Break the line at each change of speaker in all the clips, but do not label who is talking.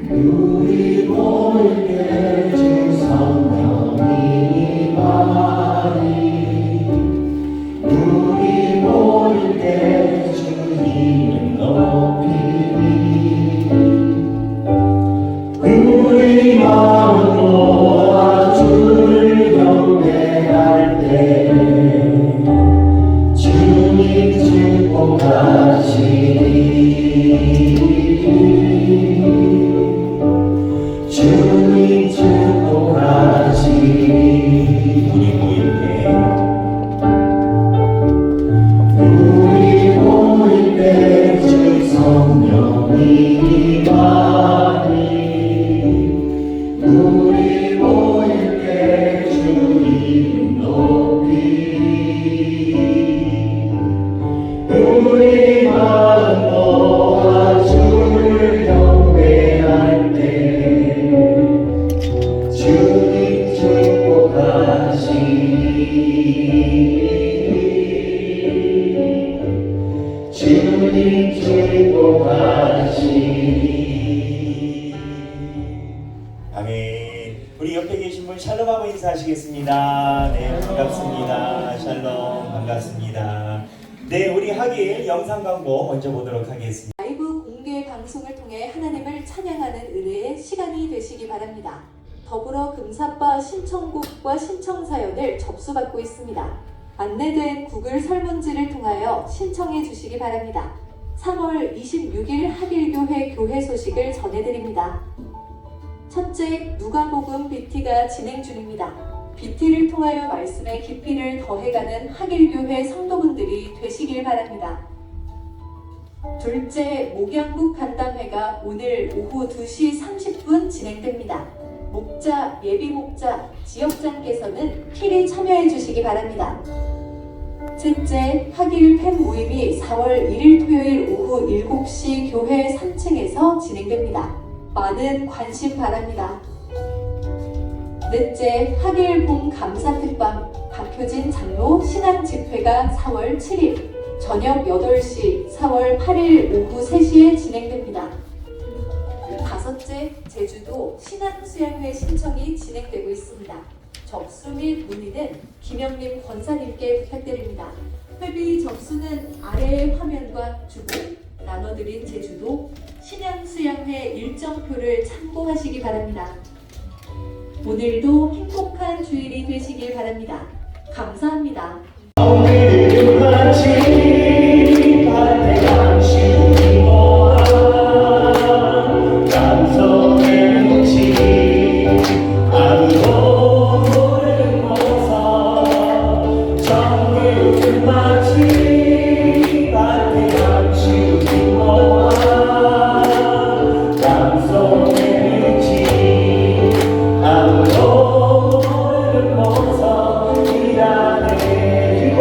우리 모일 때 주 성령이 임하니 우리 모일 때 주 이름 높이니 우리 마음 모아 주를 경배할 때 주님 축복하시니 주님 축복하시니 우리 모일 때 주 성령이 임하니 우리 모일 때 주 이름 높이니 우리 마음 모아 주를 경배할 때 주님 축복하시니 주님 축복하시니
아멘. 우리 옆에 계신 분 샬롬하고 인사하시겠습니다. 네, 반갑습니다. 샬롬 반갑습니다. 네, 우리 하길 영상 광고 먼저 보도록 하겠습니다.
라이브 공개 방송을 통해 하나님을 찬양하는 은혜의 시간이 되시기 바랍니다. 더불어 금사빠 신청곡과 신청사연을 접수받고 있습니다. 안내된 구글 설문지를 통하여 신청해 주시기 바랍니다. 3월 26일 하길교회 교회 소식을 전해드립니다. 첫째, 누가복음 BT가 진행 중입니다. BT를 통하여 말씀의 깊이를 더해가는 하길교회 성도분들이 되시길 바랍니다. 둘째, 목양국 간담회가 오늘 오후 2시 30분 진행됩니다. 목자, 예비목자, 지역장께서는 필히 참여해 주시기 바랍니다. 셋째, 하길 팬 모임이 4월 1일 토요일 오후 7시 교회 3층에서 진행됩니다. 많은 관심 바랍니다. 넷째, 하길 봄 감사특방 박효진 장로 신앙집회가 4월 7일 저녁 8시, 4월 8일 오후 3시에 진행됩니다. 다섯째, 제주도 신앙수양회 신청이 진행되고 있습니다. 접수 및 문의는 김영림 권사님께 부탁드립니다. 회비 접수는 아래의 화면과 주보, 나눠드린 제주도 신앙수양회 일정표를 참고하시기 바랍니다. 오늘도 행복한 주일이 되시길 바랍니다. 감사합니다.
아무도 모르는 모서 이 안에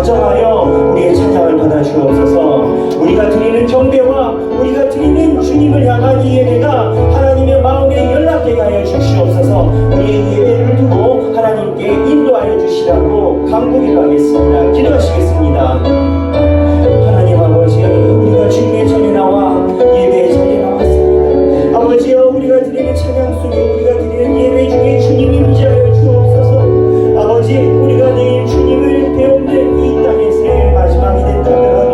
정하여 우리의 찬양을 받아 주옵소서. 우리가 드리는 경배와 우리가 드리는 주님을 향한 이 예배가 하나님의 마음에 연락되게 하여 주시옵소서. 우리의 예배를 두고 하나님께 인도하여 주시라고 간구기도 하겠습니다. 기도하시겠습니다. 하나님 아버지, 우리가 주님의 전에 나와 예배의 자리에 나왔습니다. 아버지여, 우리가 드리는 찬양 속에 우리가 드리는 예배 중에 주님이 임재하여 주옵소서. 아버지, 우리가 내일 주님을 배우는 이 땅에서의 마지막이 된다 하더라도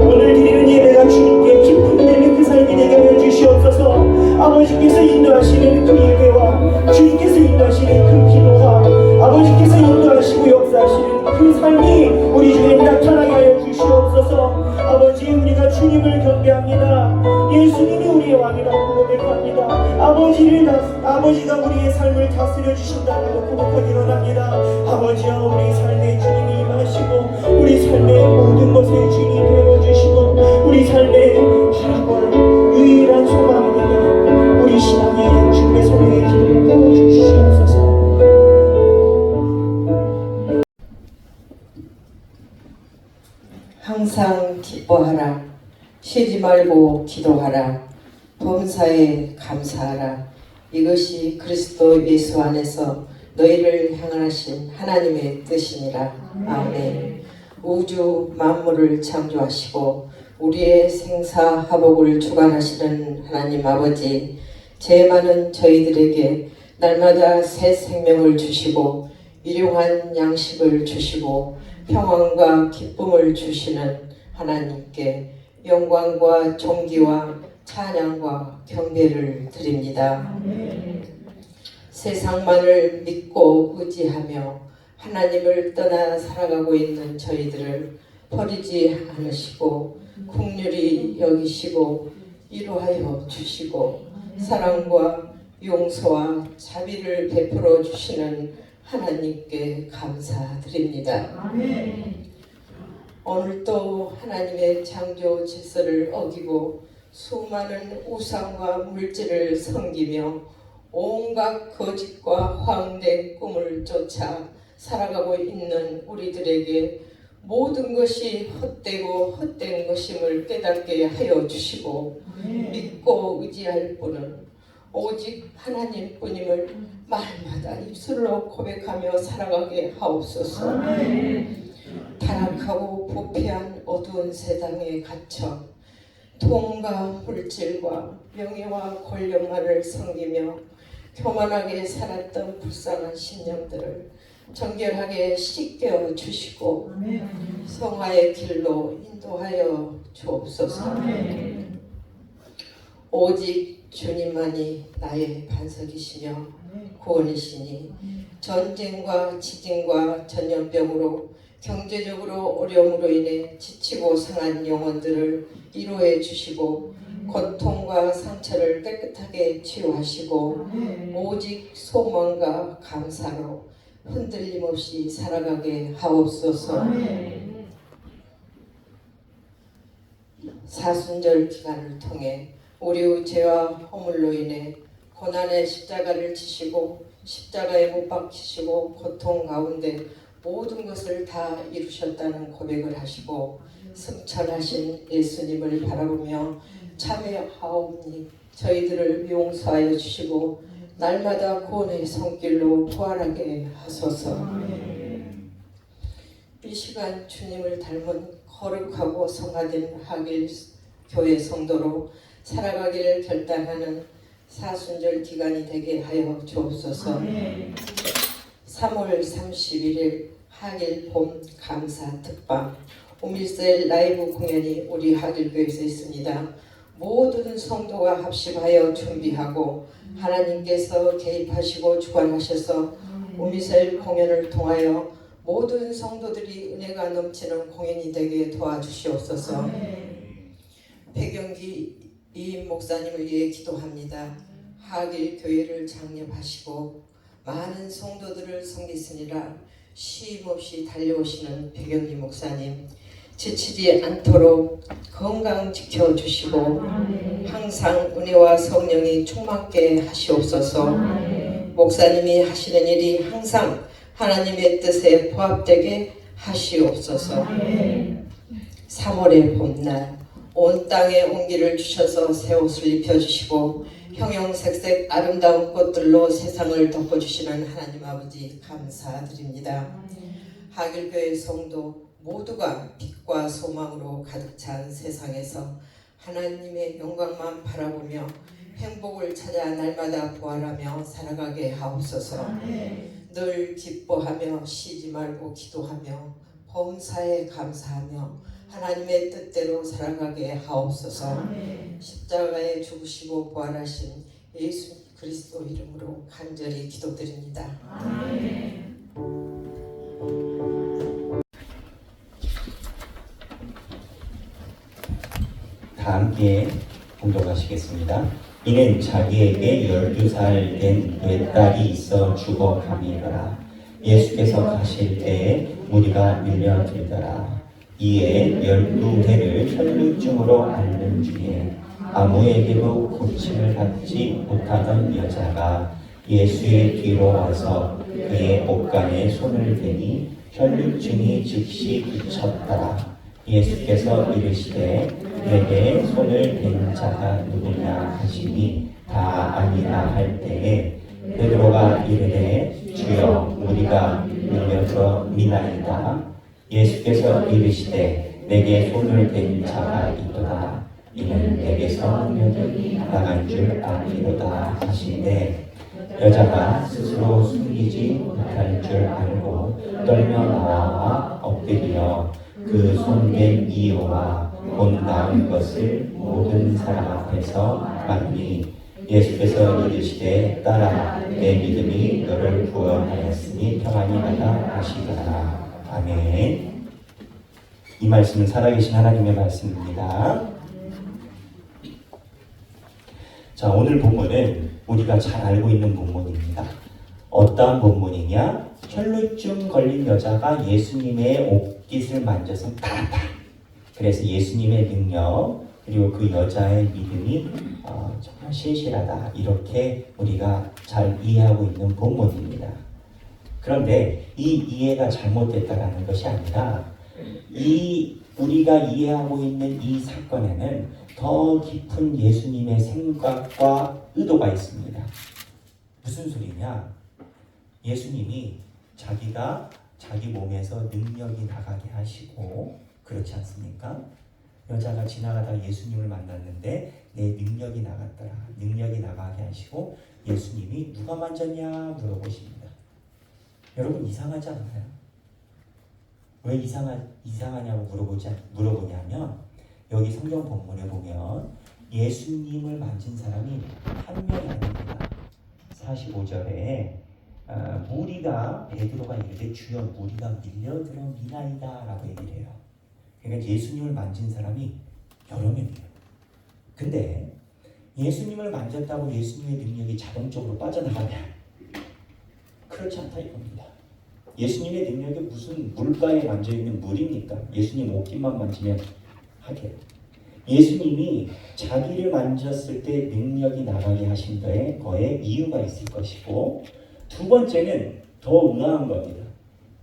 오늘 드리는 예배가 주님께 기쁨이 되는 그 삶이 되게 하여 주시옵소서. 아버지께서 인도하시는 그 예배와 주님께서 인도하시는 그 기도와 아버지께서 인도하시고 역사하시는 그 삶이 우리 중에 나타나게 하여 주시옵소서. 아버지, 우리가 주님을 경배합니다. 예수님이 우리의 왕이라고 고백합니다. 아버지가 우리의 삶을 다스려 주신다고 고백하기로 합니다. 아버지여, 우리 삶에 주님이 임하시고 우리 삶의 모든 것에 주님이 되어주시고 우리 삶의 바라볼 유일한 소망이 되는 우리 신앙의 주님의 소리에 기도를 부어주시옵소서.
항상 기뻐하라. 쉬지 말고 기도하라. 범사에 감사하라. 이것이 그리스도 예수 안에서 너희를 향하신 하나님의 뜻이니라. 아멘. 우주 만물을 창조하시고 우리의 생사화복을 주관하시는 하나님 아버지, 죄 많은 저희들에게 날마다 새 생명을 주시고 일용한 양식을 주시고 평안과 기쁨을 주시는 하나님께 영광과 존귀와 찬양과 경배를 드립니다. 세상만을 믿고 의지하며 하나님을 떠나 살아가고 있는 저희들을 버리지 않으시고 긍휼히 여기시고 위로하여 주시고 사랑과 용서와 자비를 베풀어 주시는 하나님께 감사드립니다. 오늘도 하나님의 창조 질서를 어기고 수많은 우상과 물질을 섬기며 온갖 거짓과 화응된 꿈을 쫓아 살아가고 있는 우리들에게 모든 것이 헛되고 헛된 것임을 깨닫게 하여 주시고 믿고 의지할 분은 오직 하나님뿐임을 말마다 입술로 고백하며 살아가게 하옵소서. 타락하고 부패한 어두운 세상에 갇혀 돈과 물질과 명예와 권력만을 섬기며 교만하게 살았던 불쌍한 심령들을 정결하게 씻겨 주시고 성화의 길로 인도하여 주옵소서. 오직 주님만이 나의 반석이시며 구원이시니 전쟁과 지진과 전염병으로 경제적으로 어려움으로 인해 지치고 상한 영혼들을 위로해 주시고 고통과 상처를 깨끗하게 치유하시고 오직 소망과 감사로 흔들림 없이 살아가게 하옵소서. 사순절 기간을 통해 우리의 죄와 허물로 인해 고난의 십자가를 지시고 십자가에 못 박히시고 고통 가운데 모든 것을 다 이루셨다는 고백을 하시고 승천하신 예수님을 바라보며 참회하옵니 저희들을 용서하여 주시고 날마다 구원의 손길로 부활하게 하소서. 이 시간 주님을 닮은 거룩하고 성화된 하길 교회 성도로 살아가기를 결단하는 사순절 기간이 되게 하여 주옵소서. 3월 31일 하길 봄 감사 특방 오밀셀 라이브 공연이 우리 하길교회에서 있습니다. 모든 성도가 합심하여 준비하고 하나님께서 개입하시고 주관하셔서 오밀셀 공연을 통하여 모든 성도들이 은혜가 넘치는 공연이 되게 도와주시옵소서. 백영기 이임 목사님을 위해 기도합니다. 하길 교회를 창립하시고 많은 성도들을 섬기시니라 쉼없이 달려오시는 백영기 목사님 지치지 않도록 건강 지켜주시고 항상 은혜와 성령이 충만케 하시옵소서. 목사님이 하시는 일이 항상 하나님의 뜻에 부합되게 하시옵소서. 3월의 봄날 온 땅에 온기를 주셔서 새 옷을 입혀주시고 형형색색 아름다운 꽃들로 세상을 덮어주시는 하나님 아버지 감사드립니다. 하길교회 성도 모두가 빛과 소망으로 가득 찬 세상에서 하나님의 영광만 바라보며 행복을 찾아 날마다 부활하며 살아가게 하옵소서. 늘 기뻐하며 쉬지 말고 기도하며 범사에 감사하며 하나님의 뜻대로 살아가게 하옵소서. 십자가에 죽으시고 부활하신 예수 그리스도 이름으로 간절히 기도드립니다.
다 함께 봉독하시겠습니다. 이는 자기에게 12살 된 외딸이 있어 죽어가미더라. 예수께서 가실 때에 무리가 밀려들더라. 이에 12해를 혈루증으로 앓는 중에 아무에게도 고침을 받지 못하던 여자가 예수의 뒤로 와서 그의 옷간에 손을 대니 혈루증이 즉시 그쳤더라. 예수께서 이르시되 내게 손을 댄 자가 누구냐 하시니 다 아니라 할 때에 베드로가 이르되 주여 우리가 밀려들어 미나이다. 예수께서 이르시되 내게 손을 댄 자가 있도다. 이는 내게서 능력이 나간 줄 아니로다 하시되 여자가 스스로 숨기지 못할 줄 알고 떨며 나와 엎드려 그 손댄 이유와 곧 나은 것을 모든 사람 앞에서 말하니 예수께서 이르시되 딸아 내 믿음이 너를 구원하였으니 평안히 가라 하시더라. 아멘. 이 말씀은 살아계신 하나님의 말씀입니다. 자, 오늘 본문은 우리가 잘 알고 있는 본문입니다. 어떠한 본문이냐? 혈루증 걸린 여자가 예수님의 옷깃을 만져서 나았다. 그래서 예수님의 능력 그리고 그 여자의 믿음이 정말 신실하다. 이렇게 우리가 잘 이해하고 있는 본문입니다. 그런데 이 이해가 잘못됐다라는 것이 아니라 우리가 이해하고 있는 이 사건에는 더 깊은 예수님의 생각과 의도가 있습니다. 무슨 소리냐? 예수님이 자기가 자기 몸에서 능력이 나가게 하시고 그렇지 않습니까? 여자가 지나가다 예수님을 만났는데 내 능력이 나갔더라. 능력이 나가게 하시고 예수님이 누가 만졌냐 물어보십니다. 여러분 이상하지 않나요? 왜 이상하냐고 물어보냐면 여기 성경 본문에 보면 예수님을 만진 사람이 한 명이 아닙니다. 45절에 무리가 베드로가 이르되 주여 무리가 밀려들어 미나이다 라고 얘기를 해요. 그러니까 예수님을 만진 사람이 여러 명이에요. 근데 예수님을 만졌다고 예수님의 능력이 자동적으로 빠져나가냐? 그렇지 않다 이겁니다. 예수님의 능력이 무슨 물가에 만져있는 물입니까? 예수님 옷깃만 만지면 하게요. 예수님이 자기를 만졌을 때 능력이 나가게 하신 거에 이유가 있을 것이고 두 번째는 더 우아한 겁니다.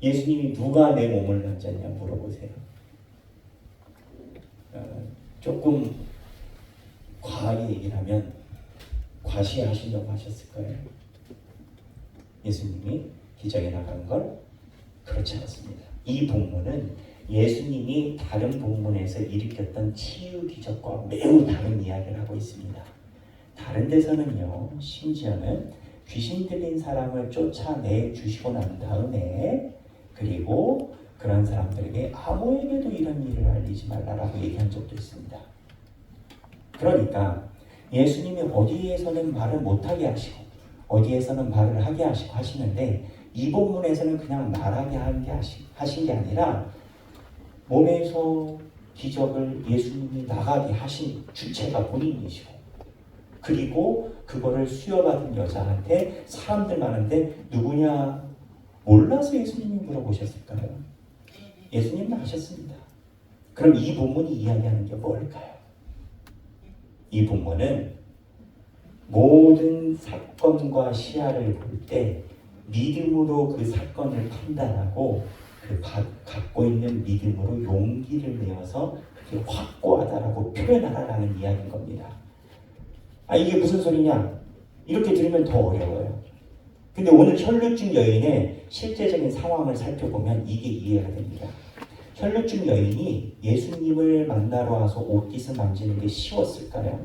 예수님이 누가 내 몸을 만졌냐 물어보세요. 조금 과하게 얘기를 하면 과시하시려고 하셨을 거예요. 예수님이 기적에 나간 걸 그렇지 않습니다. 이 본문은 예수님이 다른 본문에서 일으켰던 치유 기적과 매우 다른 이야기를 하고 있습니다. 다른 데서는요, 심지어는 귀신 들린 사람을 쫓아내 주시고 난 다음에 그리고 그런 사람들에게 아무에게도 이런 일을 알리지 말라라고 얘기한 적도 있습니다. 그러니까 예수님이 어디에서는 말을 못하게 하시고 어디에서는 말을 하게 하시고 하시는데 이 본문에서는 그냥 말하게 하신 게 아니라 몸에서 기적을 예수님이 나가게 하신 주체가 본인이시고 그리고 그거를 수여받은 여자한테 사람들 많은데 누구냐 몰라서 예수님이 물어보셨을까요? 예수님은 아셨습니다. 그럼 이 본문이 이야기하는 게 뭘까요? 이 본문은 모든 사건과 시야를 볼 때 믿음으로 그 사건을 판단하고 갖고 있는 믿음으로 용기를 내어서 그게 확고하다라고 표현하라라는 이야기인 겁니다. 이게 무슨 소리냐? 이렇게 들으면 더 어려워요. 근데 오늘 혈루증 여인의 실제적인 상황을 살펴보면 이게 이해가 됩니다. 혈루증 여인이 예수님을 만나러 와서 옷깃을 만지는 게 쉬웠을까요?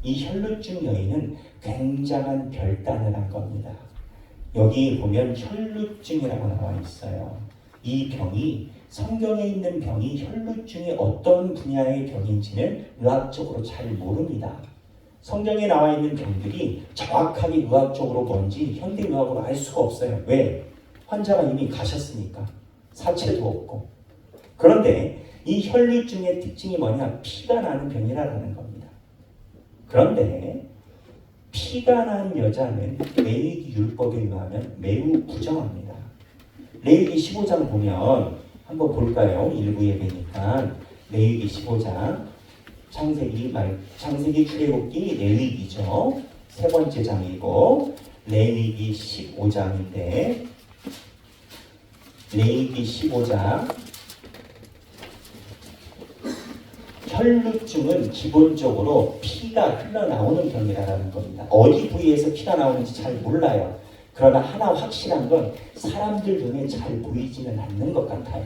이 혈루증 여인은 굉장한 결단을 한 겁니다. 여기 보면 혈루증이라고 나와 있어요. 이 병이 성경에 있는 병이 혈루증이 어떤 분야의 병인지는 의학적으로 잘 모릅니다. 성경에 나와 있는 병들이 정확하게 의학적으로 뭔지 현대의학으로 알 수가 없어요. 왜? 환자가 이미 가셨으니까. 사체도 없고. 그런데 이 혈루증의 특징이 뭐냐? 피가 나는 병이라는 겁니다. 그런데 피가 난 여자는 레위기 율법에 의하면 매우 부정합니다. 레위기 15장 보면 한번 볼까요? 일부 예배니까 레위기 15장 창세기 출애굽기 레위기죠. 세 번째 장이고 레위기 15장인데 레위기 15장 혈루증은 기본적으로 피가 흘러나오는 병이라는 겁니다. 어디 부위에서 피가 나오는지 잘 몰라요. 그러나 하나 확실한 건 사람들 눈에 잘 보이지는 않는 것 같아요.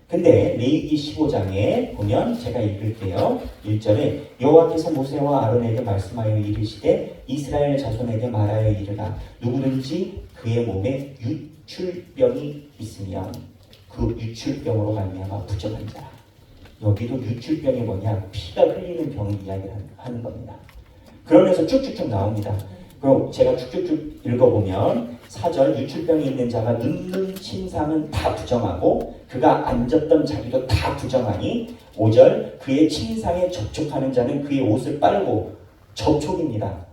근데 레위기 15장에 보면 제가 읽을게요. 1절에 여호와께서 모세와 아론에게 말씀하여 이르시되 이스라엘 자손에게 말하여 이르라 누구든지 그의 몸에 유출병이 있으면 그 유출병으로 말미암아 부정한 자라. 여기도 유출병이 뭐냐? 피가 흘리는 병 이야기를 하는 겁니다. 그러면서 쭉쭉쭉 나옵니다. 그럼 제가 쭉쭉쭉 읽어보면 4절 유출병이 있는 자가 눕는 침상은 다 부정하고 그가 앉았던 자리도 다 부정하니 5절 그의 침상에 접촉하는 자는 그의 옷을 빨고 접촉입니다.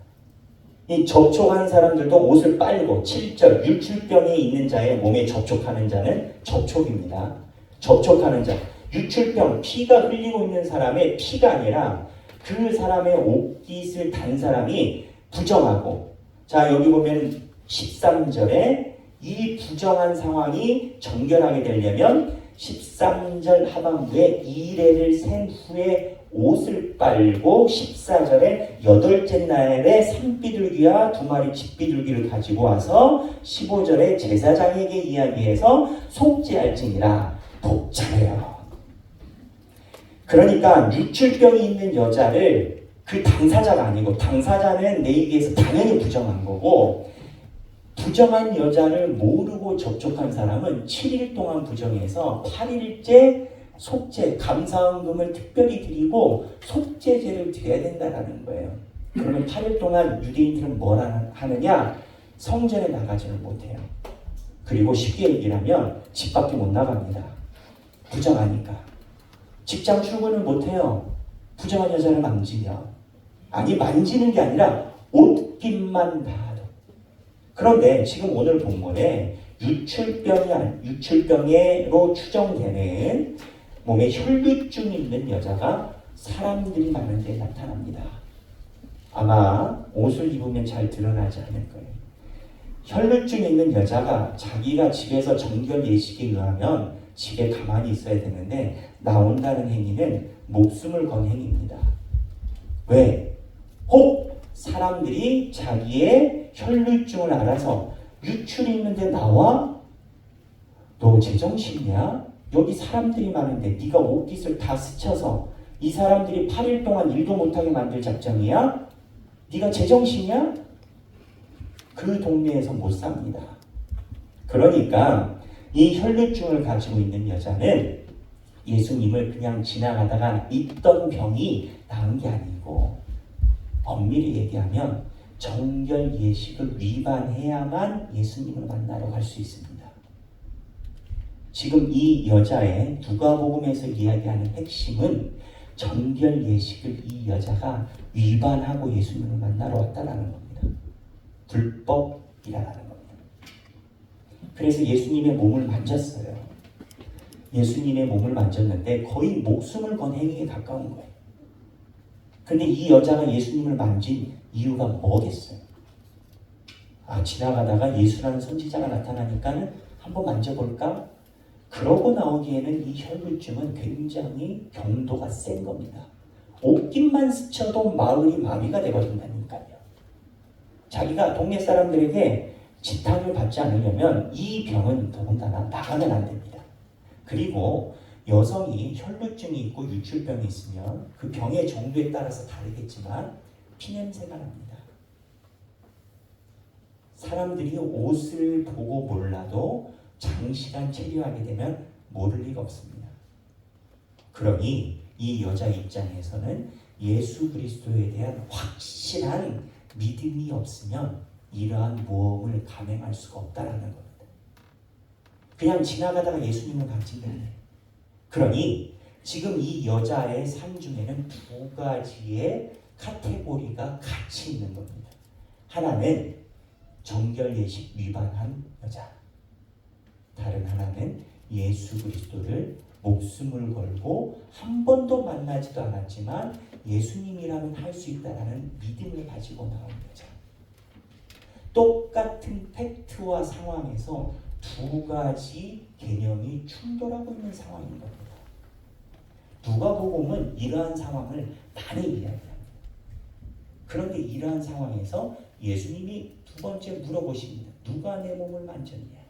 이 접촉한 사람들도 옷을 빨고 7절 유출병이 있는 자의 몸에 접촉하는 자는 접촉입니다. 접촉하는 자 유출병 피가 흘리고 있는 사람의 피가 아니라 그 사람의 옷깃을 단 사람이 부정하고 자 여기 보면 13절에 이 부정한 상황이 정결하게 되려면 13절 하반부에 2레를 센 후에 옷을 빨고 14절에 8째 날에 산비둘기와 2마리 집비둘기를 가지고 와서 15절에 제사장에게 이야기해서 속죄할지니라. 복잡해요. 그러니까 유출병이 있는 여자를 그 당사자가 아니고 당사자는 레위기에서 당연히 부정한 거고 부정한 여자를 모르고 접촉한 사람은 7일 동안 부정해서 8일째 속죄, 감사헌금을 특별히 드리고 속죄제를 드려야 된다는 거예요. 그러면 8일 동안 유대인들은 뭘 하느냐? 성전에 나가지를 못해요. 그리고 쉽게 얘기하면 집 밖에 못 나갑니다. 부정하니까. 직장 출근을 못해요. 부정한 여자를 만지면. 아니 만지는 게 아니라 옷깃만 봐도. 그런데 지금 오늘 본문에 유출병으로 추정되는 몸에 혈루증이 있는 여자가 사람들이 많은 데 나타납니다. 아마 옷을 입으면 잘 드러나지 않을 거예요. 혈루증이 있는 여자가 자기가 집에서 정결 예식에 의하면 집에 가만히 있어야 되는데 나온다는 행위는 목숨을 건 행위입니다. 왜? 혹 사람들이 자기의 혈루증을 알아서 유출이 있는데 나와? 너 제정신이야? 여기 사람들이 많은데 네가 옷깃을 다 스쳐서 이 사람들이 8일 동안 일도 못하게 만들 작정이야? 네가 제정신이야? 그 동네에서 못 삽니다. 그러니까 이 혈루증을 가지고 있는 여자는 예수님을 그냥 지나가다가 있던 병이 나은 게 아니고 엄밀히 얘기하면 정결 예식을 위반해야만 예수님을 만나러 갈 수 있습니다. 지금 이 여자의 누가복음에서 이야기하는 핵심은 정결 예식을 이 여자가 위반하고 예수님을 만나러 왔다는 겁니다. 불법이라는 겁니다. 그래서 예수님의 몸을 만졌어요. 예수님의 몸을 만졌는데 거의 목숨을 건 행위에 가까운 거예요. 근데 이 여자가 예수님을 만진 이유가 뭐겠어요? 지나가다가 예수라는 선지자가 나타나니까는 한번 만져볼까? 그러고 나오기에는 이 혈루증은 굉장히 경도가 센 겁니다. 옷깃만 스쳐도 마을이 마비가 되거든요. 자기가 동네 사람들에게 지탕을 받지 않으려면 이 병은 더군다나 나가면 안 됩니다. 그리고 여성이 혈루증이 있고 유출병이 있으면 그 병의 정도에 따라서 다르겠지만 피냄새가 납니다. 사람들이 옷을 보고 몰라도 장시간 체류하게 되면 모를 리가 없습니다. 그러니 이 여자 입장에서는 예수 그리스도에 대한 확실한 믿음이 없으면 이러한 모험을 감행할 수가 없다라는 겁니다. 그냥 지나가다가 예수님을 봤지 그래. 그러니 지금 이 여자의 삶 중에는 두 가지의 카테고리가 같이 있는 겁니다. 하나는 정결예식 위반한 여자, 다른 하나는 예수 그리스도를 목숨을 걸고 한 번도 만나지도 않았지만 예수님이라면 할 수 있다는 믿음을 가지고 나온 여자. 똑같은 팩트와 상황에서 두 가지 개념이 충돌하고 있는 상황인 겁니다. 누가복음은 이러한 상황을 많이 이야기합니다. 그런데 이러한 상황에서 예수님이 두 번째 물어보십니다. 누가 내 몸을 만졌냐?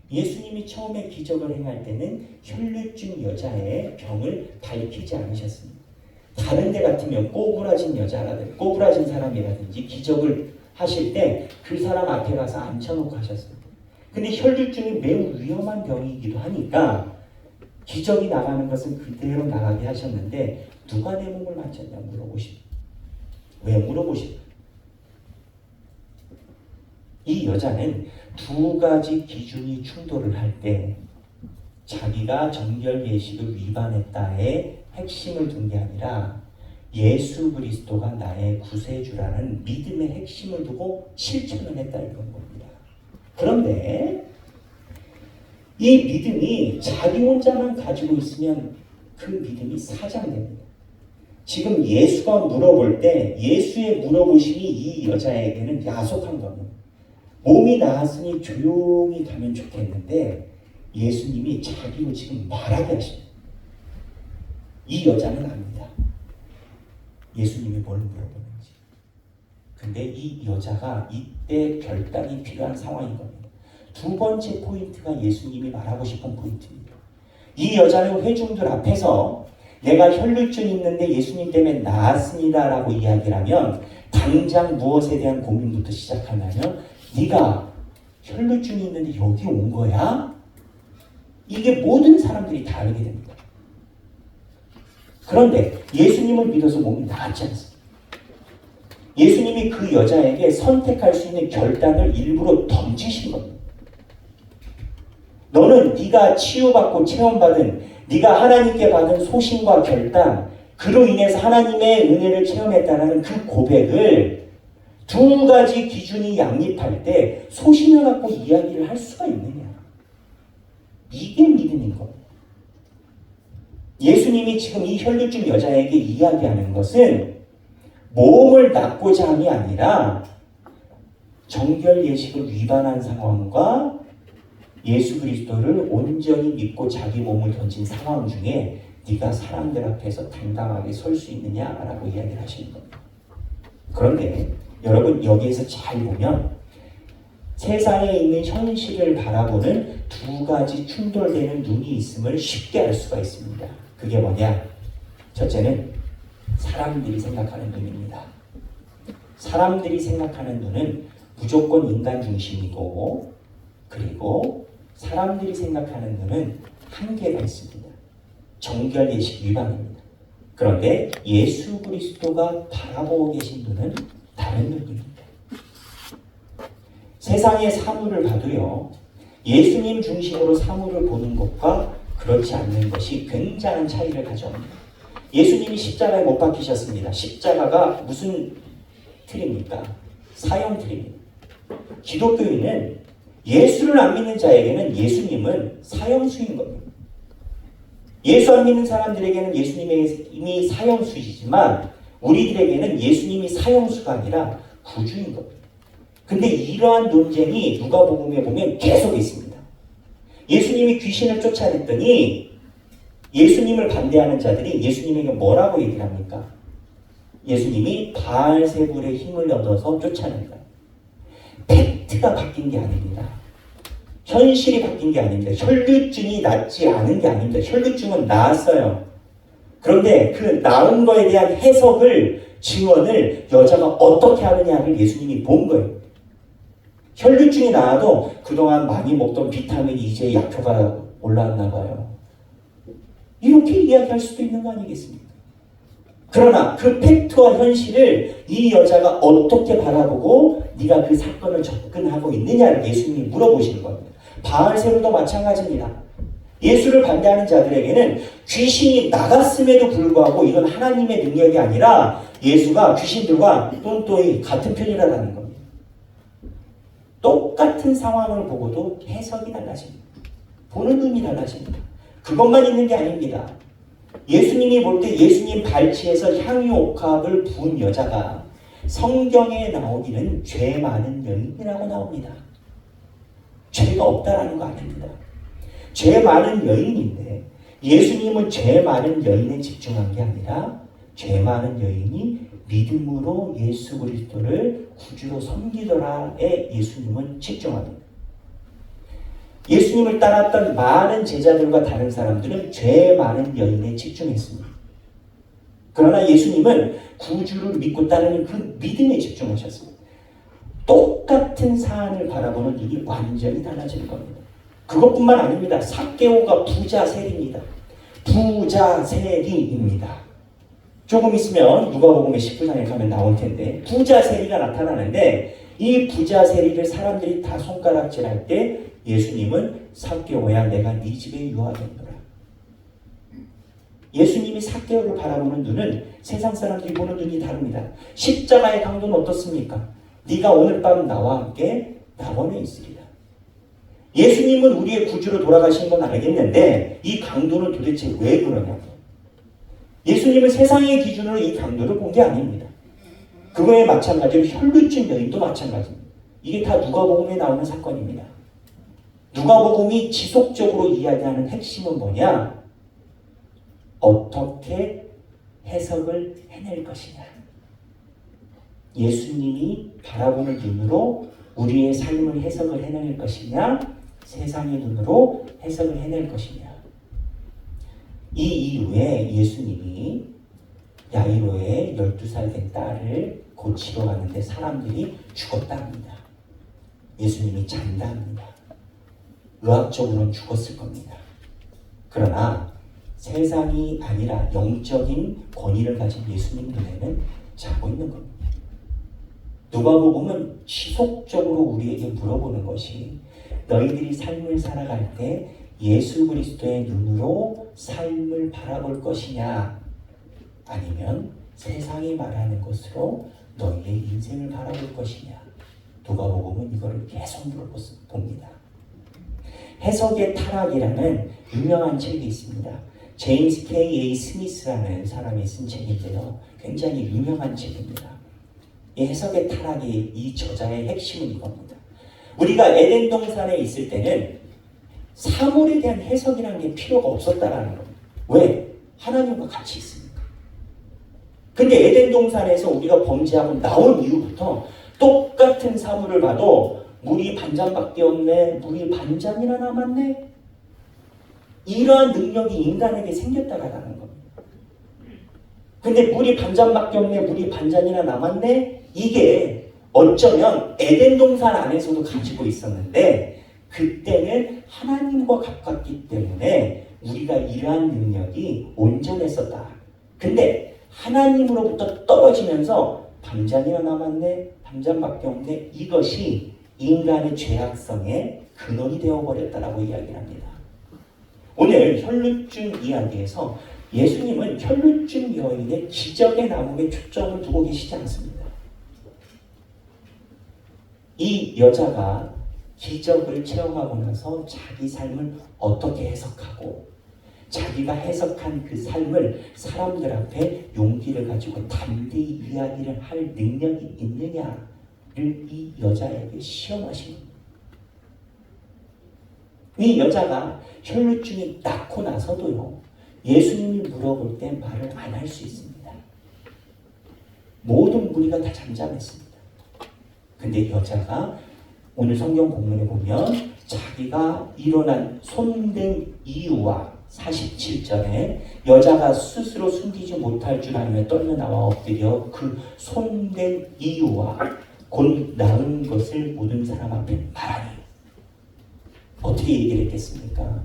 예수님이 처음에 기적을 행할 때는 혈루증 여자의 병을 밝히지 않으셨습니다. 다른 데 같으면 꼬부라진 여자라든지 꼬부라진 사람이라든지 기적을 하실 때 그 사람 앞에 가서 앉혀놓고 하셨습니다. 근데 혈루증이 매우 위험한 병이기도 하니까 기적이 나가는 것은 그대로 나가게 하셨는데 누가 내 몸을 만졌냐 물어보십니다. 왜 물어보십니까? 이 여자는 두 가지 기준이 충돌을 할 때 자기가 정결예식을 위반했다의 핵심을 둔 게 아니라 예수 그리스도가 나의 구세주라는 믿음의 핵심을 두고 실천을 했다 이런 겁니다. 그런데 이 믿음이 자기 혼자만 가지고 있으면 그 믿음이 사장됩니다. 지금 예수가 물어볼 때 예수의 물어보심이 이 여자에게는 야속한 겁니다. 몸이 나았으니 조용히 가면 좋겠는데 예수님이 자기로 지금 말하게 하십니다. 이 여자는 압니다. 예수님이 뭘 물어보는지. 근데 이 여자가 이때 결단이 필요한 상황인 겁니다. 두 번째 포인트가 예수님이 말하고 싶은 포인트입니다. 이 여자는 회중들 앞에서 내가 혈루증이 있는데 예수님 때문에 나았습니다 라고 이야기를 하면 당장 무엇에 대한 고민부터 시작하냐면 네가 혈루증이 있는데 여기 온 거야? 이게 모든 사람들이 다 알게 됩니다. 그런데 예수님을 믿어서 몸이 나았지 않습니다. 예수님이 그 여자에게 선택할 수 있는 결단을 일부러 던지신 겁니다. 너는 네가 치유받고 체험받은 네가 하나님께 받은 소신과 결단 그로 인해서 하나님의 은혜를 체험했다는 그 고백을 두 가지 기준이 양립할 때 소신을 갖고 이야기를 할 수가 있느냐. 이게 믿음인 겁니다. 예수님이 지금 이 혈루증 여자에게 이야기하는 것은 몸을 낫고자 함이 아니라 정결예식을 위반한 상황과 예수 그리스도를 온전히 믿고 자기 몸을 던진 상황 중에 네가 사람들 앞에서 당당하게 설 수 있느냐라고 이야기를 하시는 겁니다. 그런데 여러분 여기에서 잘 보면 세상에 있는 현실을 바라보는 두 가지 충돌되는 눈이 있음을 쉽게 알 수가 있습니다. 그게 뭐냐? 첫째는 사람들이 생각하는 눈입니다. 사람들이 생각하는 눈은 무조건 인간 중심이고 그리고 사람들이 생각하는 눈은 한계가 있습니다. 정결예식 위반입니다. 그런데 예수 그리스도가 바라보고 계신 눈은 다른 눈입니다. 세상의 사물을 봐도요. 예수님 중심으로 사물을 보는 것과 그렇지 않는 것이 굉장한 차이를 가져옵니다. 예수님이 십자가에 못 박히셨습니다. 십자가가 무슨 틀입니까? 사형 틀입니다. 기독교인은 예수를 안 믿는 자에게는 예수님은 사형수인 겁니다. 예수 안 믿는 사람들에게는 예수님이 사형수이지만 우리들에게는 예수님이 사형수가 아니라 구주인 겁니다. 근데 이러한 논쟁이 누가복음에 보면 계속 있습니다. 예수님이 귀신을 쫓아냈더니 예수님을 반대하는 자들이 예수님에게 뭐라고 얘기를 합니까? 예수님이 바알세불의 힘을 얻어서 쫓아낸다. 팩트가 바뀐 게 아닙니다. 현실이 바뀐 게 아닙니다. 혈루증이 낫지 않은 게 아닙니다. 혈루증은 나았어요. 그런데 그 나은 거에 대한 해석을, 증언을 여자가 어떻게 하느냐를 예수님이 본 거예요. 혈루증이 나아도 그동안 많이 먹던 비타민이 이제 약효가 올라왔나 봐요. 이렇게 이야기할 수도 있는 거 아니겠습니까? 그러나 그 팩트와 현실을 이 여자가 어떻게 바라보고 네가 그 사건을 접근하고 있느냐를 예수님이 물어보시는 겁니다. 바알세불도 마찬가지입니다. 예수를 반대하는 자들에게는 귀신이 나갔음에도 불구하고 이건 하나님의 능력이 아니라 예수가 귀신들과 똔똔이 같은 편이라는 겁니다. 똑같은 상황을 보고도 해석이 달라집니다. 보는 눈이 달라집니다. 그것만 있는 게 아닙니다. 예수님이 볼 때 예수님 발치에서 향유옥합을 부은 여자가 성경에 나오기는 죄 많은 여인이라고 나옵니다. 죄가 없다라는 거 아닙니다. 죄 많은 여인인데 예수님은 죄 많은 여인에 집중한 게 아니라 죄 많은 여인이 믿음으로 예수 그리스도를 구주로 섬기더라에 예수님은 집중합니다. 예수님을 따랐던 많은 제자들과 다른 사람들은 죄 많은 여인에 집중했습니다. 그러나 예수님은 구주를 믿고 따르는 그 믿음에 집중하셨습니다. 똑같은 사안을 바라보는 눈이 완전히 달라질 겁니다. 그것뿐만 아닙니다. 삭개오가 부자 세리입니다. 부자 세리입니다. 조금 있으면 누가복음의 19장에 가면 나올 텐데 부자 세리가 나타나는데 이 부자 세리를 사람들이 다 손가락질할 때 예수님은 삭개오야 내가 네 집에 유하겠노라. 예수님이 삭개오를 바라보는 눈은 세상 사람들이 보는 눈이 다릅니다. 십자가의 강도는 어떻습니까? 네가 오늘 밤 나와 함께 낙원에 있으리라. 예수님은 우리의 구주로 돌아가신 건 알겠는데 이 강도는 도대체 왜 그러냐고. 예수님은 세상의 기준으로 이 강도를 본 게 아닙니다. 그거에 마찬가지로 혈루증 여인도 마찬가지입니다. 이게 다 누가복음에 나오는 사건입니다. 누가복음이 지속적으로 이야기하는 핵심은 뭐냐? 어떻게 해석을 해낼 것이냐. 예수님이 바라보는 눈으로 우리의 삶을 해석을 해낼 것이냐, 세상의 눈으로 해석을 해낼 것이냐. 이 이후에 예수님이 야이로의 12살 된 딸을 고치러 가는데 사람들이 죽었다 합니다. 예수님이 잔다 합니다. 의학적으로는 죽었을 겁니다. 그러나 세상이 아니라 영적인 권위를 가진 예수님 눈에는 자고 있는 겁니다. 누가복음은 지속적으로 우리에게 물어보는 것이 너희들이 삶을 살아갈 때 예수 그리스도의 눈으로 삶을 바라볼 것이냐 아니면 세상이 말하는 것으로 너희의 인생을 바라볼 것이냐. 누가복음은 이거를 계속 물어봅니다. 해석의 타락이라는 유명한 책이 있습니다. 제임스 K.A. 스미스라는 사람이 쓴 책인데요. 굉장히 유명한 책입니다. 이 해석의 타락이 이 저자의 핵심은 이겁니다. 우리가 에덴 동산에 있을 때는 사물에 대한 해석이라는 게 필요가 없었다라는 겁니다. 왜? 하나님과 같이 있으니까. 근데 에덴 동산에서 우리가 범죄하고 나온 이후부터 똑같은 사물을 봐도 물이 반잔밖에 없네, 물이 반잔이나 남았네. 이러한 능력이 인간에게 생겼다라는 겁니다. 근데 물이 반잔밖에 없네, 물이 반잔이나 남았네. 이게 어쩌면 에덴 동산 안에서도 가지고 있었는데 그때는 하나님과 가깝기 때문에 우리가 이러한 능력이 온전했었다. 근데 하나님으로부터 떨어지면서 반잔이나 남았네, 반잔밖에 없네. 이것이 인간의 죄악성의 근원이 되어버렸다라고 이야기를 합니다. 오늘 혈루증 이야기에서 예수님은 혈루증 여인의 기적의 나무에 초점을 두고 계시지 않습니다. 이 여자가 기적을 체험하고 나서 자기 삶을 어떻게 해석하고 자기가 해석한 그 삶을 사람들 앞에 용기를 가지고 담대히 이야기를 할 능력이 있느냐 이 여자에게 시험하신 겁니다. 이 여자가 혈루증이 낫고 나서도요, 예수님이 물어볼 때 말을 안 할 수 있습니다. 모든 무리가 다 잠잠했습니다. 근데 여자가 오늘 성경 본문에 보면 자기가 일어난 손댄 이유와 47절에 여자가 스스로 숨기지 못할 줄 알며 떨며 나와 엎드려 그 손댄 이유와 곧 나은 것을 모든 사람 앞에 말하니, 어떻게 얘기를 했겠습니까?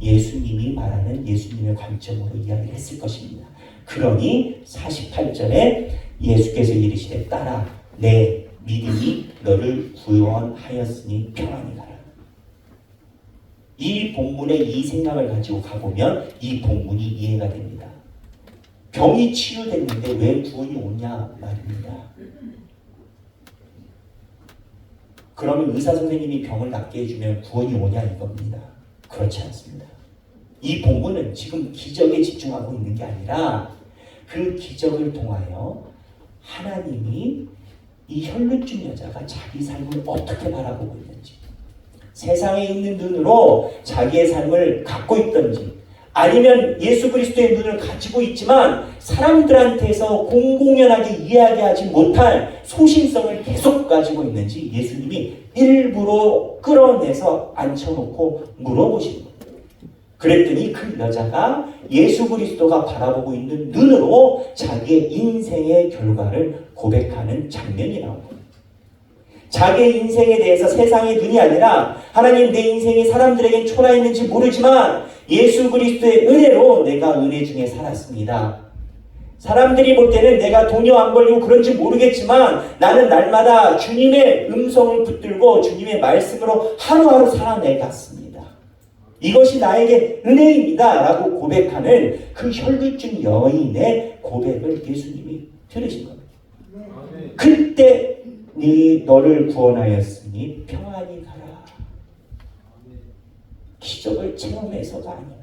예수님이 말하는 예수님의 관점으로 이야기를 했을 것입니다. 그러니 48절에 예수께서 이르시되 딸아 내 믿음이 너를 구원하였으니 평안히 가라. 이 본문의 이 생각을 가지고 가보면 이 본문이 이해가 됩니다. 병이 치유됐는데 왜 구원이 오냐 말입니다. 그러면 의사 선생님이 병을 낫게 해주면 구원이 오냐 이겁니다. 그렇지 않습니다. 이 본문은 지금 기적에 집중하고 있는 게 아니라 그 기적을 통하여 하나님이 이 혈루증 여자가 자기 삶을 어떻게 바라보고 있는지, 세상에 있는 눈으로 자기의 삶을 갖고 있던지, 아니면 예수 그리스도의 눈을 가지고 있지만 사람들한테서 공공연하게 이야기하지 못할 소신성을 계속 가지고 있는지 예수님이 일부러 끌어내서 앉혀놓고 물어보시는 겁니다. 그랬더니 그 여자가 예수 그리스도가 바라보고 있는 눈으로 자기의 인생의 결과를 고백하는 장면이 나옵니다. 자기의 인생에 대해서 세상의 눈이 아니라 하나님 내 인생이 사람들에겐 초라했는지 모르지만 예수 그리스도의 은혜로 내가 은혜 중에 살았습니다. 사람들이 볼 때는 내가 돈이 안 벌리고 그런지 모르겠지만 나는 날마다 주님의 음성을 붙들고 주님의 말씀으로 하루하루 살아내갔습니다. 이것이 나에게 은혜입니다 라고 고백하는 그 혈루증 여인의 고백을 예수님이 들으신 겁니다. 그때 너를 구원하였으니 평안히 가라. 기적을 체험해서가 아니라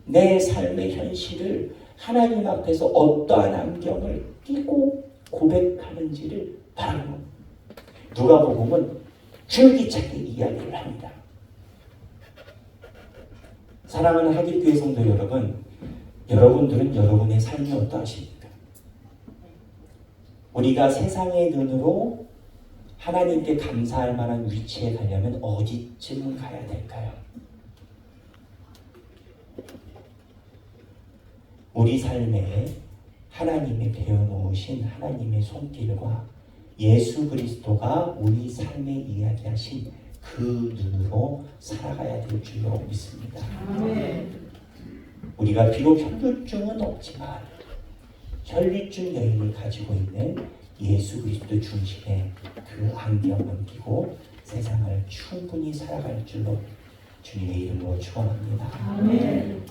내 삶의 현실을 하나님 앞에서 어떠한 안경을 끼고 고백하는지를 바라보는 겁니다. 누가복음은 줄기차게 이야기를 합니다. 사랑하는 하길교회 성도 여러분, 여러분들은 여러분의 삶이 어떠하십니까? 우리가 세상의 눈으로 하나님께 감사할 만한 위치에 가려면 어디쯤 가야 될까요? 우리 삶에 하나님이 배워놓으신 하나님의 손길과 예수 그리스도가 우리 삶에 이야기하신 그 눈으로 살아가야 될 줄로 믿습니다. 우리가 비록 혈루증은 없지만 혈루증 여인이 가지고 있는 예수 그리스도 중심의 그 안경을 끼고 세상을 충분히 살아갈 줄로 주님의 이름으로 축원합니다.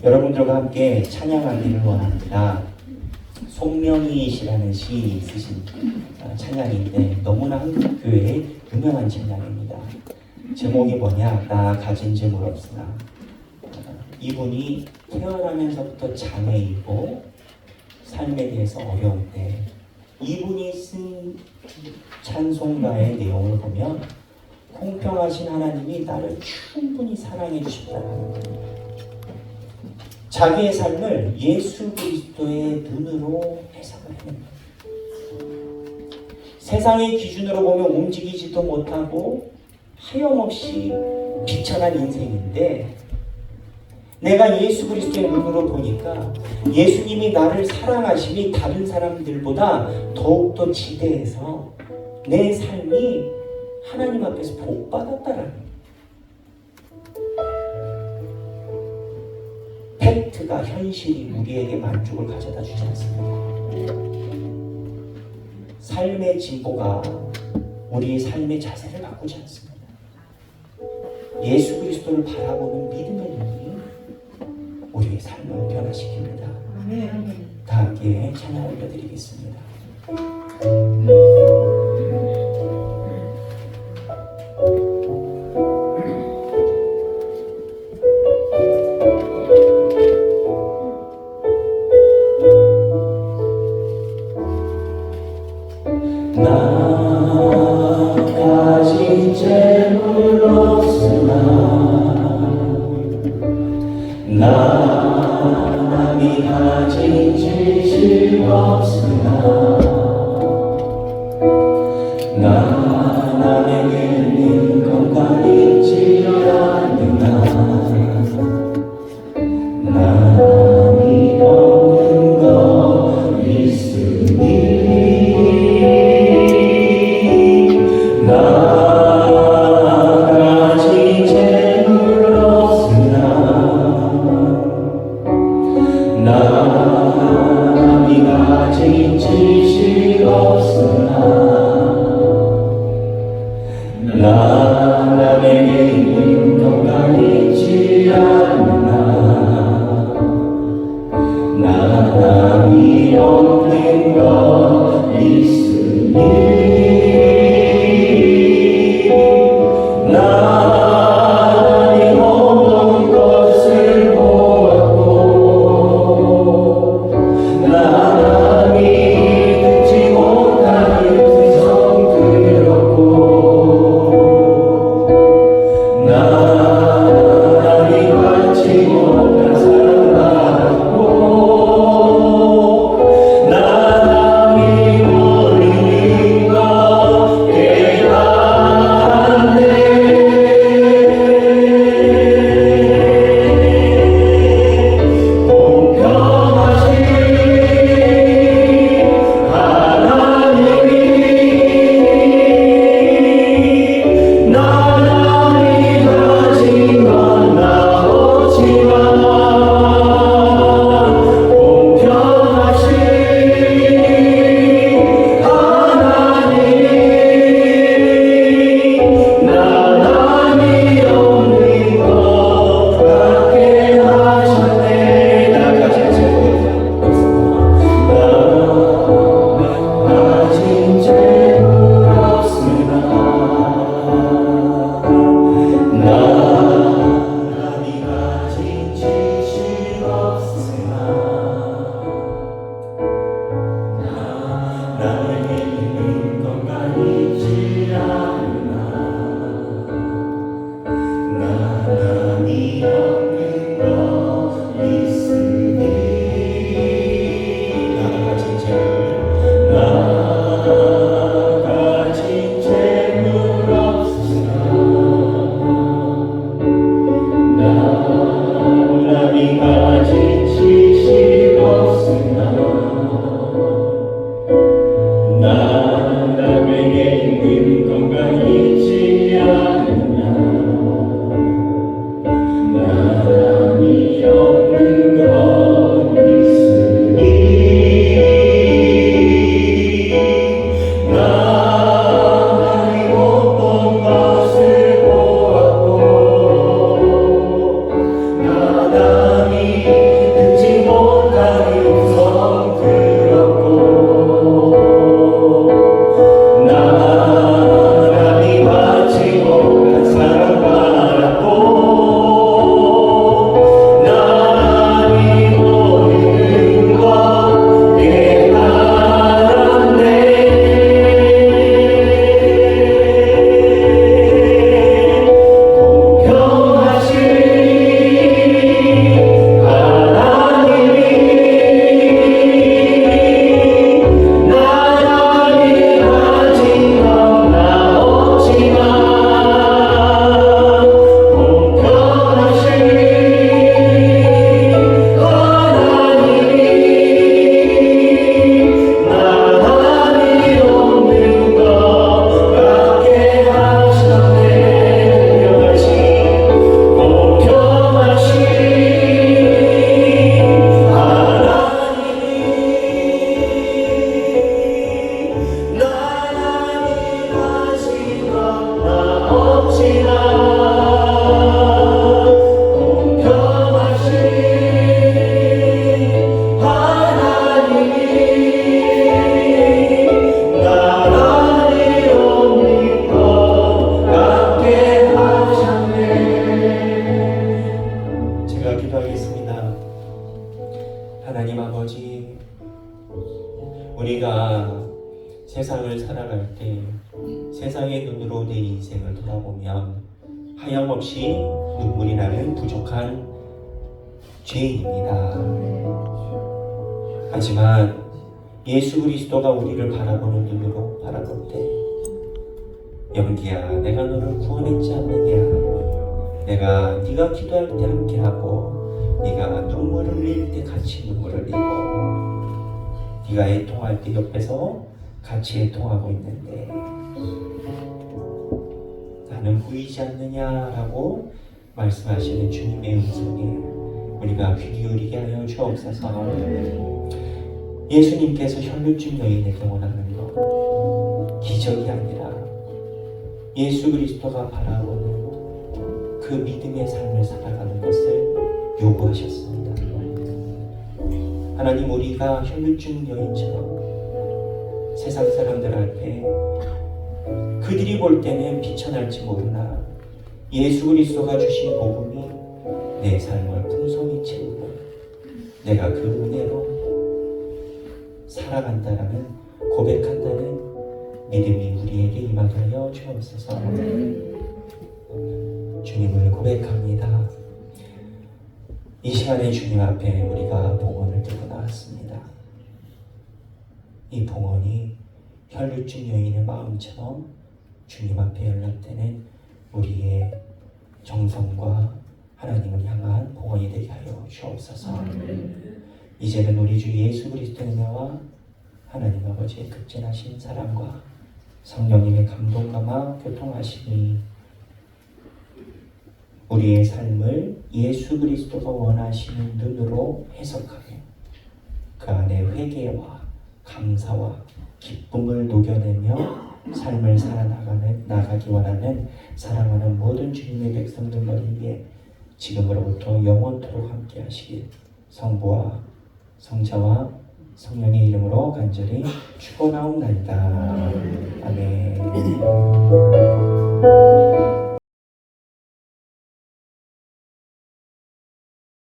여러분들과 함께 찬양하기를 원합니다. 송명희시라는 시인이 쓰신 찬양인데 너무나 한국교회의 유명한 찬양입니다. 제목이 뭐냐? 나 가진 재물 없으나. 이분이 태어나면서부터 장애이고 삶에 대해서 어려울 때 이분이 쓴 찬송가의 내용을 보면 공평하신 하나님이 나를 충분히 사랑해 주신다는 거예요. 자기의 삶을 예수 그리스도의 눈으로 해석을 합니다. 세상의 기준으로 보면 움직이지도 못하고 하염없이 비천한 인생인데 내가 예수 그리스도의 눈으로 보니까 예수님이 나를 사랑하심이 다른 사람들보다 더욱더 지대해서 내 삶이 하나님 앞에서 복받았다라는 팩트가 현실이 우리에게 만족을 가져다 주지 않습니다. 삶의 진보가 우리의 삶의 자세를 바꾸지 않습니다. 예수 그리스도를 바라보는 믿음의 눈이 우리의 삶을 변화시킵니다. 다 함께 찬양 올려드리겠습니다. 나
남이 가진 지식 없으나 나 남에게는 건강이 있지 않으나 남이 없는 것 있으니 나 가진 재물 없으나 남이 가진 지식 없으나 나 남에게 있는 건강이 있지 않으나 나 남이 없는 것 있으니 나니 모든 것을 보았고 나니 듣지 못한 음성 들었고 나니 받지 못한 사랑 받았고 나니 모르는 것 깨달았네 공평하신 하나님이 나날이 가진 건 나오지만 공평하신 하나님이 나날이 없는 것 같게 하셨네 나 가진 재물 없으나 남이 가진 지식 없으나 남에게 있는 건강이 있지 않으나 남이 없는 것 있으니 나 가진 재물 없으나 남이 가진 지식 없으나 나 남에게 있는 건강이 있지 않으나 남이 없는 것 있으니 나니 못 본 것을 보았고 나남이 듣지 못한 음성 들었고 나남이 받지 못한 사랑 받았고 나니 모르는 것 깨달았네 공평하신 하나님이 나날이 가진 건 나오지만 공평하신 하나님이 나날이 없는 것 같게 하셨네 공평하신 하나님이 나날이 가진 건 나 없지만 공평하신 하나님이 나날이 없는 것 같게 하셨네
제가 기도하겠습니다. 하나님 아버지, 우리가 세상을 살아갈 때 세상의 눈으로 내 인생을 돌아보면 하염없이 눈물이 나는 부족한 죄인입니다. 하지만 예수 그리스도가 우리를 바라보는 눈으로 바라볼 때, 영기야, 내가 너를 구원했지 않느냐? 내가 네가 기도할 때 함께하고 네가 눈물을 흘릴 때 같이 눈물을 흘리고 네가 애통할 때 옆에서 같이 애통하고 있는데 나는 보이지 않느냐라고 말씀하시는 주님의 음성에 우리가 귀 기울이게 하여 주옵소서. 예수님께서 혈루증 여인에게 원하는 것, 기적이 아니라 예수 그리스도가 바라보는 그 믿음의 삶을 살아가는 것을 요구하셨습니다. 하나님, 우리가 혈루증 여인처럼 세상 사람들 앞에 그들이 볼 때는 비천할지 모르나 예수 그리스도가 주신 복음이 내 삶을 풍성히 채우고 내가 그 은혜로 살아간다라는 고백한다는 믿음이 우리에게 임하게 하여 주옵소서. 주님을 고백합니다. 이 시간에 주님 앞에 우리가 봉헌을 들고 나왔습니다. 이 봉헌이 혈루증 여인의 마음처럼 주님 앞에 연락되는 우리의 정성과 하나님을 향한 봉헌이 되게 하여 주옵소서. 이제는 우리 주 예수 그리스도의 은혜와 하나님 아버지의 극진하신 사랑과 성령님의 감동감화 교통하심이 우리의 삶을 예수 그리스도가 원하시는 눈으로 해석하며 그 안에 회개와 감사와 기쁨을 녹여내며 삶을 살아나가기 원하는 사랑하는 모든 주님의 백성들 머리 위에 지금으로부터 영원토록 함께 하시길 성부와 성자와 성령의 이름으로 간절히 축원하옵나이다. 아멘.